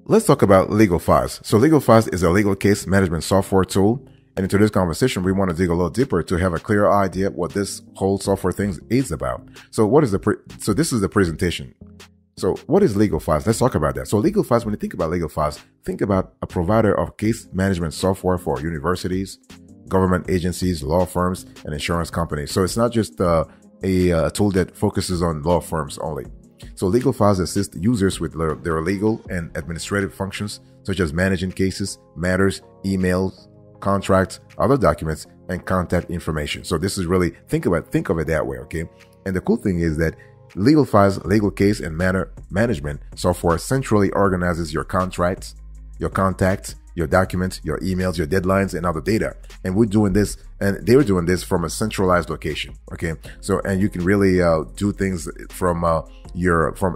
Let's talk about Legal Files. So Legal Files is a legal case management software tool. And into this conversation, we want to dig a little deeper to have a clear idea what this whole software thing is about. So this is the presentation. So what is Legal Files? Let's talk about that. So Legal Files, when you think about Legal Files, think about a provider of case management software for universities, government agencies, law firms, and insurance companies. So it's not just a tool that focuses on law firms only. So Legal Files assist users with their legal and administrative functions, such as managing cases, matters, emails, contracts, other documents, and contact information. So this is really, think of it that way, okay? And the cool thing is that Legal Files legal case and matter management software centrally organizes your contracts, your contacts, your documents, your emails, your deadlines, and other data. And we're doing this, and they're doing this from a centralized location, okay? So, and you can really do things from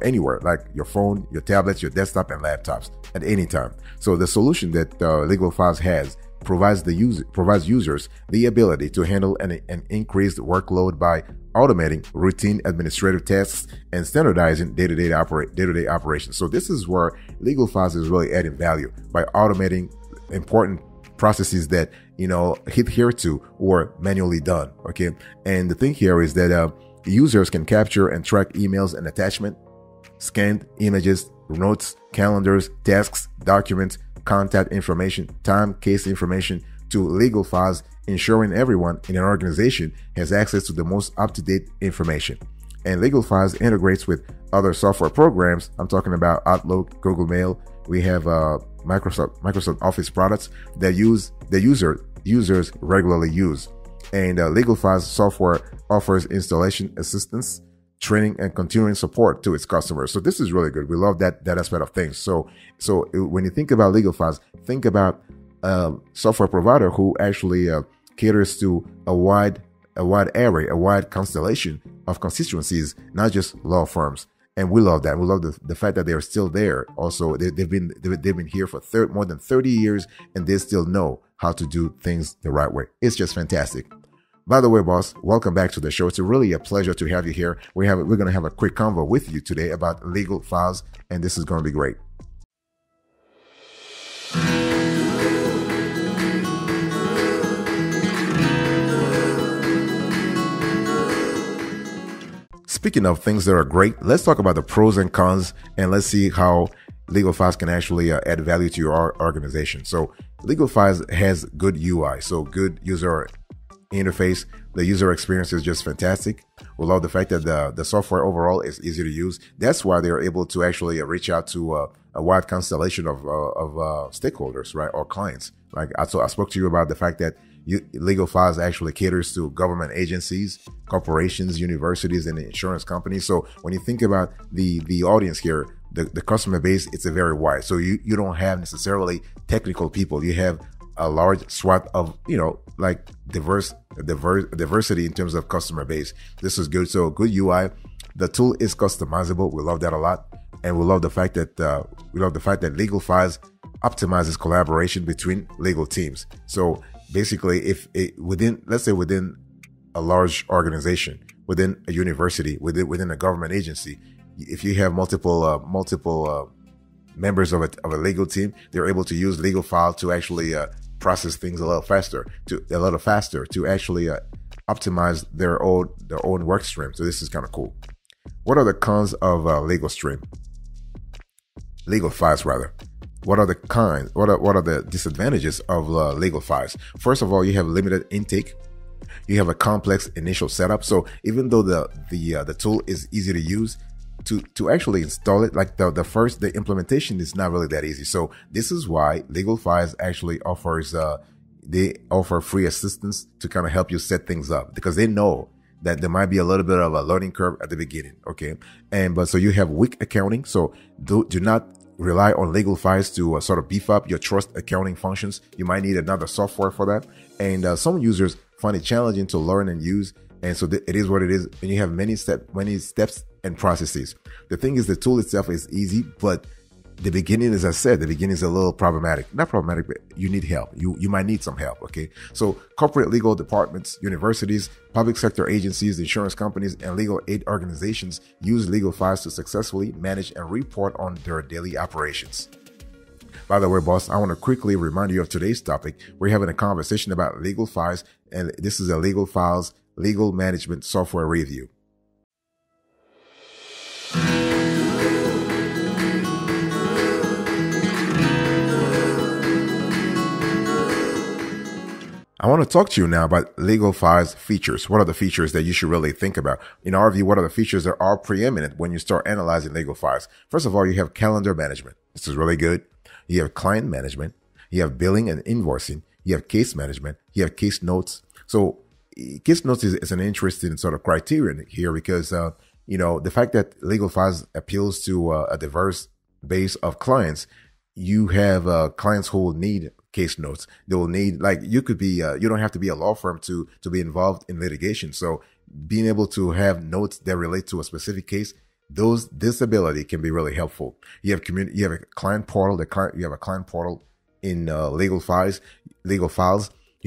anywhere, like your phone, your tablets, your desktop, and laptops at any time. So the solution that Legal Files has provides users the ability to handle an increased workload by automating routine administrative tasks and standardizing day-to-day operations. So this is where Legal Files is really adding value by automating important processes that adhere to or manually done. Okay, and the thing here is that users can capture and track emails and attachment, scanned images, notes, calendars, tasks, documents, contact information, time, case information to Legal Files, ensuring everyone in an organization has access to the most up-to-date information. And Legal Files integrates with other software programs. I'm talking about Outlook, Google Mail. We have Microsoft Office products that users regularly use. And Legal Files software offers installation assistance, training, and continuing support to its customers. So this is really good. We love that aspect of things. So when you think about Legal Files, think about a software provider who actually caters to a wide array, a wide constellation of constituencies, not just law firms. And we love that. We love the fact that they're still there. Also, they've been here for more than 30 years, and they still know how to do things the right way. It's just fantastic. By the way, boss, welcome back to the show. It's really a pleasure to have you here. We're going to have a quick convo with you today about Legal Files, and this is going to be great. Speaking of things that are great, let's talk about the pros and cons, and let's see how Legal Files can actually add value to your organization. So Legal Files has good UI, so good user interface. The user experience is just fantastic. We love the fact that the software overall is easy to use. That's why they're able to actually reach out to a wide constellation of stakeholders, right, or clients. Like I spoke to you about the fact that Legal Files actually caters to government agencies, corporations, universities, and insurance companies. So when you think about the audience here, the customer base, it's a very wide. So you don't have necessarily technical people. You have a large swath of, like diversity in terms of customer base. This is good. So good UI. The tool is customizable. We love that a lot. And we love the fact that Legal Files optimizes collaboration between legal teams. So basically, let's say within a large organization, within a university, within a government agency, if you have multiple members of a legal team, they're able to use Legal File to actually process things a little faster to actually optimize their own work stream. So this is kind of cool. What are the cons of Legal Files rather? What are the cons? What are the disadvantages of Legal Files? First of all, you have limited intake. You have a complex initial setup. So even though the tool is easy to use, to actually install it, like the implementation is not really that easy. So this is why Legal Files actually offers they offer free assistance to kind of help you set things up, because they know that there might be a little bit of a learning curve at the beginning. Okay, but so you have weak accounting. So do not rely on Legal Files to sort of beef up your trust accounting functions. You might need another software for that. And some users find it challenging to learn and use. And so it is what it is. And you have many steps and processes. The thing is, the tool itself is easy, but the beginning, as I said, the beginning is a little problematic. Not problematic, but you need help. You might need some help, okay? So corporate legal departments, universities, public sector agencies, insurance companies, and legal aid organizations use Legal Files to successfully manage and report on their daily operations. By the way, boss, I want to quickly remind you of today's topic. We're having a conversation about legal files, and this is a legal files legal management software review. I want to talk to you now about legal files features. What are the features that you should really think about? In our view, what are the features that are preeminent when you start analyzing legal files? First of all, you have calendar management. This is really good. You have client management. You have billing and invoicing. You have case management. You have case notes. So case notes is an interesting sort of criterion here because, the fact that legal files appeals to a diverse base of clients, you have clients who will need case notes. They will need, like, you could be, you don't have to be a law firm to be involved in litigation. So being able to have notes that relate to a specific case, this ability can be really helpful. You have a client portal. You have a client portal in legal files. You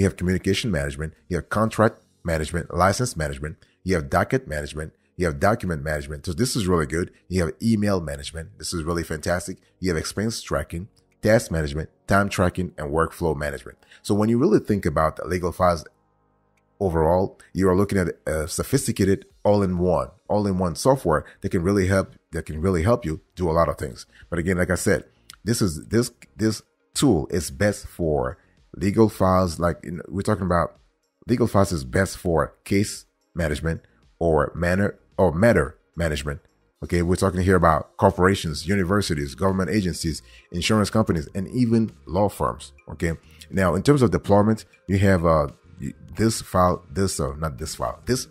have communication management. You have contract management, license management. You have docket management. You have document management. So this is really good. You have email management. This is really fantastic. You have expense tracking, task management, time tracking, and workflow management. So when you really think about the legal files overall, you are looking at a sophisticated all-in-one software that can really help you do a lot of things. But again, like I said, this tool is best for legal files. We're talking about legal files is best for case management or matter management. Okay, we're talking here about corporations, universities, government agencies, insurance companies, and even law firms. Okay, now in terms of deployment, you have this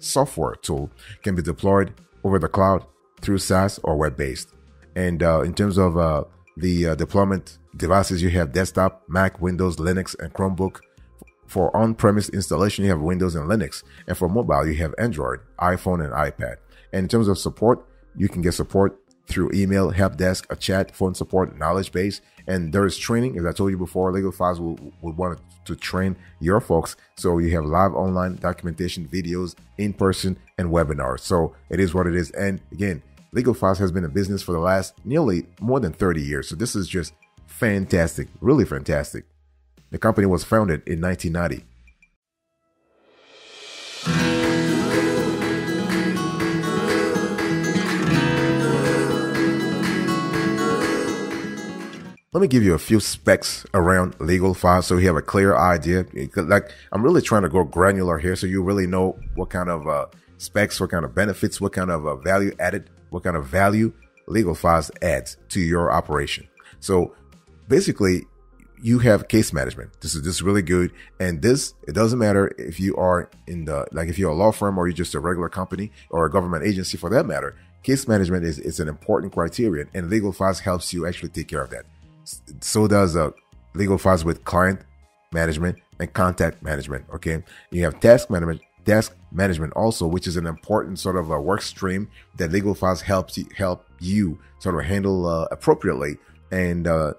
software tool can be deployed over the cloud through SaaS or web-based. And in terms of the deployment devices, you have desktop, Mac, Windows, Linux, and Chromebook. For on-premise installation, you have Windows and Linux. And for mobile, you have Android, iPhone, and iPad. And in terms of support, you can get support through email, help desk, a chat, phone support, knowledge base. And there is training. As I told you before, legal files would want to train your folks. So you have live online documentation, videos, in-person, and webinars. So it is what it is. And again, legal files has been in business for the last nearly more than 30 years. So this is just fantastic, really fantastic. The company was founded in 1990. Let me give you a few specs around legal files so you have a clear idea. Like, I'm really trying to go granular here so you really know what kind of specs, what kind of benefits, what kind of value added, what kind of value legal files adds to your operation. So basically, you have case management. This is really good. And it doesn't matter if you are if you're a law firm or you're just a regular company or a government agency for that matter. Case management is an important criterion, and legal files helps you actually take care of that. So does legal files with client management and contact management. Okay. You have task management also, which is an important sort of a work stream that legal files help you sort of handle appropriately. And the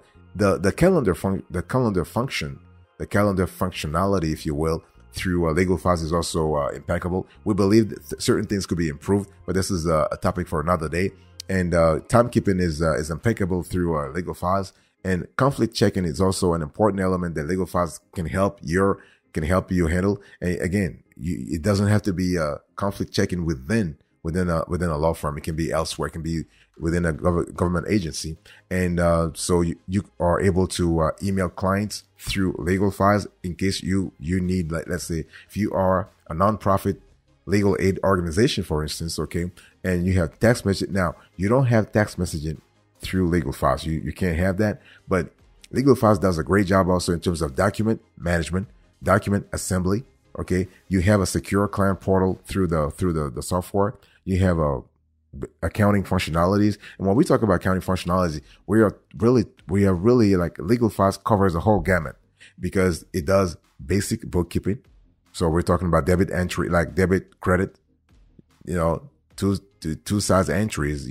calendar functionality, if you will, through legal files is also impeccable. We believe that certain things could be improved, but this is a topic for another day. And timekeeping is impeccable through legal files. And conflict checking is also an important element that legal files can help you handle. And again, it doesn't have to be conflict checking within a law firm. It can be elsewhere. It can be within a government agency. And so you are able to email clients through legal files in case you need, like, let's say if you are a nonprofit legal aid organization, for instance, okay, and you have text message. Now, you don't have text messaging through legal files. You can't have that, but legal files does a great job also in terms of document management, document assembly. Okay. You have a secure client portal through the software. You have accounting functionalities. And when we talk about accounting functionalities, we are really like legal files covers the whole gamut because it does basic bookkeeping. So we're talking about debit entry, like debit, credit, two sides entries,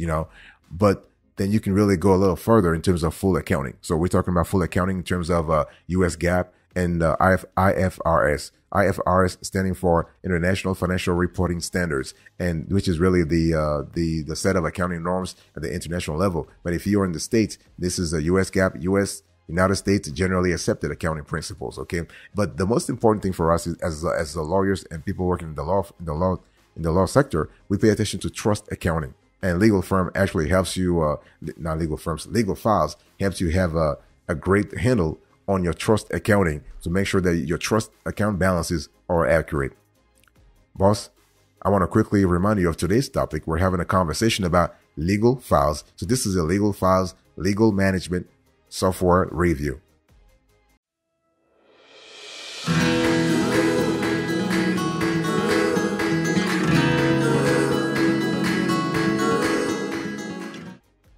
but then you can really go a little further in terms of full accounting. So we're talking about full accounting in terms of US GAAP and IFRS. IFRS standing for International Financial Reporting Standards, and which is really the set of accounting norms at the international level. But if you're in the States, this is a US GAAP, US United States generally accepted accounting principles. Okay, but the most important thing for us is as the lawyers and people working in the law sector, we pay attention to trust accounting. And legal firm actually helps you, not legal firms, legal files helps you have a great handle on your trust accounting to make sure that your trust account balances are accurate. Boss, I want to quickly remind you of today's topic. We're having a conversation about legal files. So this is a legal files, legal management software review.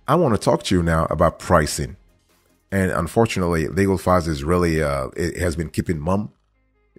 I want to talk to you now about pricing. And unfortunately, legal files is really, it has been keeping mum.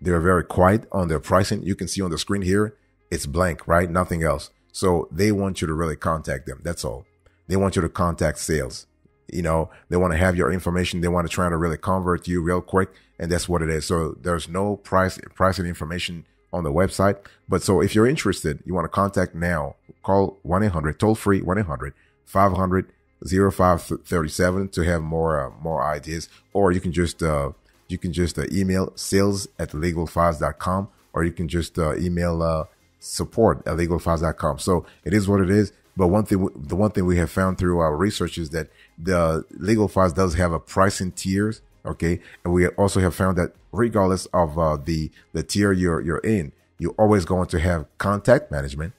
They're very quiet on their pricing. You can see on the screen here, it's blank, right? Nothing else. So they want you to really contact them. That's all. They want you to contact sales. You know, they want to have your information. They want to try to really convert you real quick. And that's what it is. So there's no pricing information on the website. But so if you're interested, you want to contact now, call 1-800, toll free 1-800-500-0537 to have more ideas, or you can just email sales@legalfiles.com, or you can just email support@legalfiles.com. So it is what it is. But the one thing we have found through our research is that the Legal Files does have a pricing tiers. Okay, and we also have found that regardless of the tier you're in, you're always going to have contact management,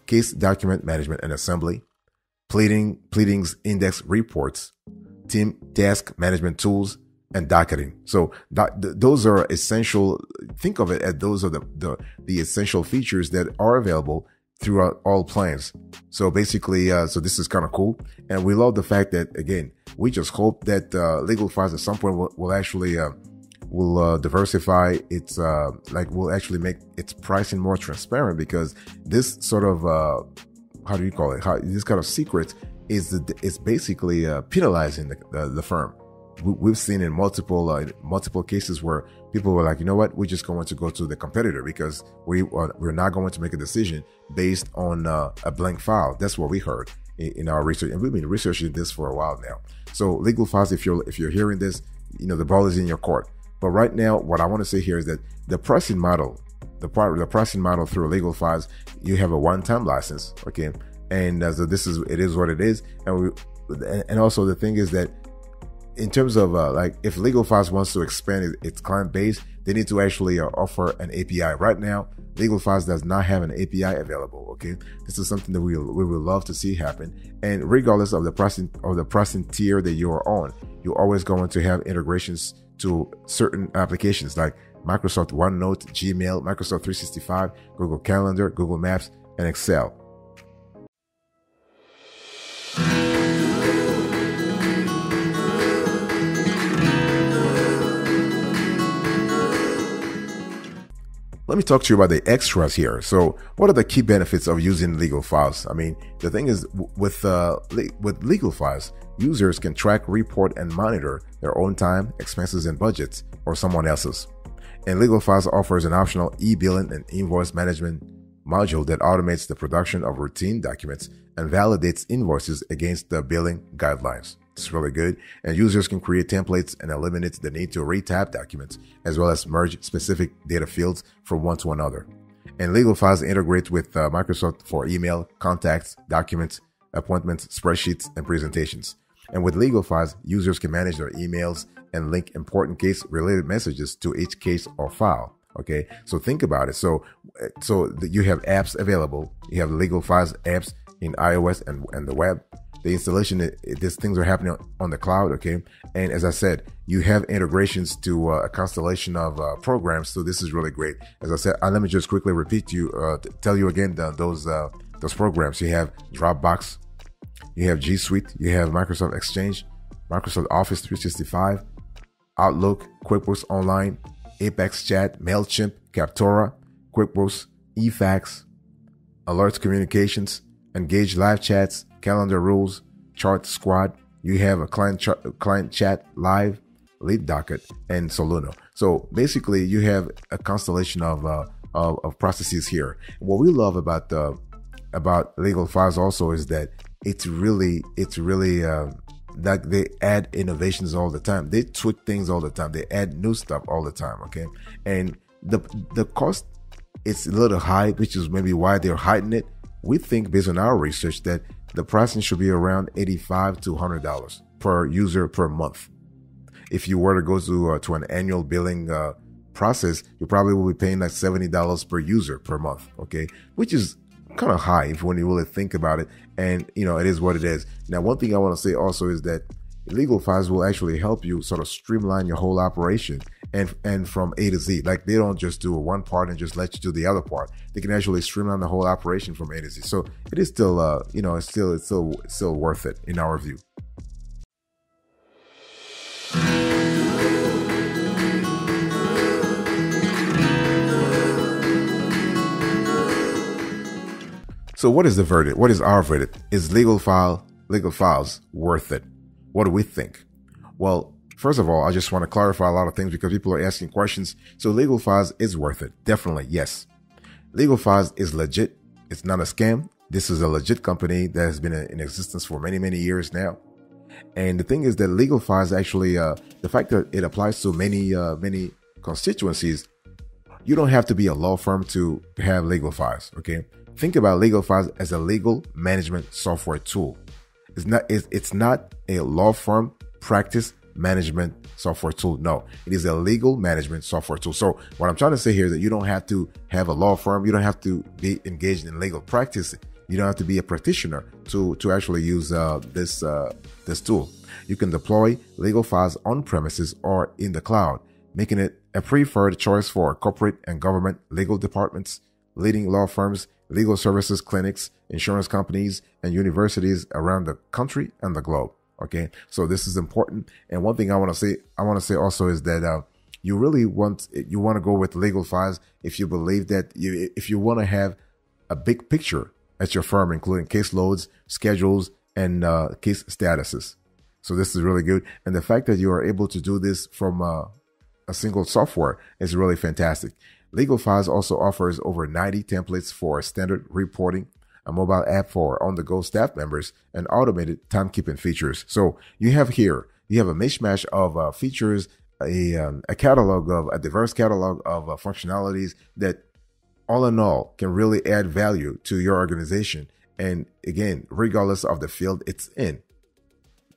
case document management and assembly, pleadings, index reports, team task management tools, and docketing. So those are essential. Think of it as those are the essential features that are available throughout all plans. So basically, so this is kind of cool. And we love the fact that, again, we just hope that Legal Files at some point will actually diversify its, will actually make its pricing more transparent, because this sort of, how do you call it? This kind of secret is basically penalizing the firm. We've seen in multiple cases where people were like, you know what, we're just going to go to the competitor because we're not going to make a decision based on a blank file. That's what we heard in our research, and we've been researching this for a while now. So Legal Files, if you're hearing this, you know the ball is in your court. But right now, what I want to say here is that the pricing model, the pricing model through Legal Files, you have a one-time license, okay, and so it is what it is, and also the thing is that, in terms of if Legal Files wants to expand its client base, they need to actually offer an API. Right now, Legal Files does not have an API available. Okay, this is something that we would love to see happen. And regardless of the pricing tier that you are on, you're always going to have integrations to certain applications like Microsoft OneNote, Gmail, Microsoft 365, Google Calendar, Google Maps, and Excel. Let me talk to you about the extras here. So what are the key benefits of using Legal Files? I mean, the thing is, with Legal Files, users can track, report, and monitor their own time, expenses, and budgets, or someone else's. And Legal Files offers an optional e-billing and invoice management module that automates the production of routine documents and validates invoices against the billing guidelines. It's really good. And users can create templates and eliminate the need to retype documents, as well as merge specific data fields from one to another. And Legal Files integrates with Microsoft for email, contacts, documents, appointments, spreadsheets, and presentations. And with Legal Files, users can manage their emails and link important case-related messages to each case or file. Okay, so think about it. So you have apps available. You have Legal Files apps in iOS and the web. The installation, these things are happening on the cloud, okay? And as I said, you have integrations to a constellation of programs, so this is really great. As I said, let me just quickly tell you again those programs. You have Dropbox, you have G Suite, you have Microsoft Exchange, Microsoft Office 365, Outlook, QuickBooks Online, Apex Chat, MailChimp, Captora, QuickBooks, eFax, Alerts Communications, Engage Live Chats, Calendar Rules, Chart Squad. You have a client chat live, Lead Docket, and Soluno. So basically, you have a constellation of processes here. What we love about Legal Files also is that it's really Like they add innovations all the time. They tweak things all the time. They add new stuff all the time. Okay. And the cost, it's a little high, which is maybe why they're hiding it. We think based on our research that the pricing should be around $85 to $100 per user per month. If you were to go to an annual billing process, you probably will be paying like $70 per user per month. Okay. Which is kind of high if when you really think about it. And it is what it is. Now, one thing I want to say also is that legal files will actually help you sort of streamline your whole operation and from A to Z. Like they don't just do one part and just let you do the other part. They can actually streamline the whole operation from A to Z. So it is still, it's still worth it in our view. So what is the verdict? What is our verdict? Is legal files worth it? What do we think? Well, first of all, I just want to clarify a lot of things because people are asking questions. So legal files is worth it. Definitely, yes. Legal files is legit. It's not a scam. This is a legit company that has been in existence for many, many years now. And the thing is that legal files actually, the fact that it applies to many constituencies, you don't have to be a law firm to have legal files, okay? Think about legal files as a legal management software tool. It's not a law firm practice management software tool. No, it is a legal management software tool. So what I'm trying to say here is that you don't have to have a law firm. You don't have to be engaged in legal practice. You don't have to be a practitioner to actually use this tool. You can deploy legal files on premises or in the cloud, making it a preferred choice for corporate and government legal departments, leading law firms, legal services clinics, insurance companies, and universities around the country and the globe. Okay, so this is important. And one thing I want to say also is that you really want to go with legal files if you believe that if you want to have a big picture at your firm, including caseloads, schedules, and case statuses. So this is really good. And the fact that you are able to do this from a single software is really fantastic. Legal Files also offers over 90 templates for standard reporting, a mobile app for on-the-go staff members, and automated timekeeping features. So you have a mishmash of features, a diverse catalog of functionalities that all in all can really add value to your organization. And again, regardless of the field it's in.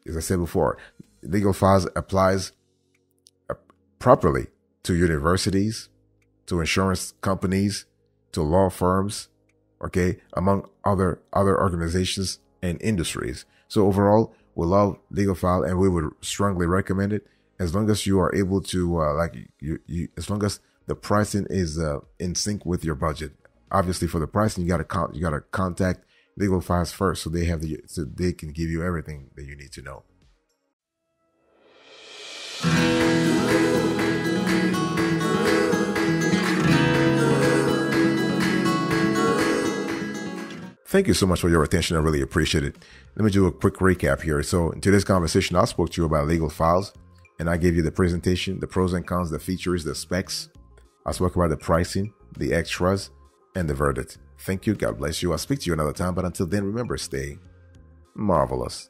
As I said before, Legal Files applies properly to universities, to insurance companies, to law firms, okay, among other organizations and industries. So overall, we love Legal File and we would strongly recommend it as long as you are able to, as long as the pricing is in sync with your budget. Obviously, for the pricing, you gotta contact Legal Files first, so they can give you everything that you need to know. Thank you so much for your attention. I really appreciate it. Let me do a quick recap here. So in today's conversation, I spoke to you about legal files, and I gave you the presentation, the pros and cons, the features, the specs. I spoke about the pricing, the extras, and the verdict. Thank you. God bless you. I'll speak to you another time. But until then, remember, stay marvelous.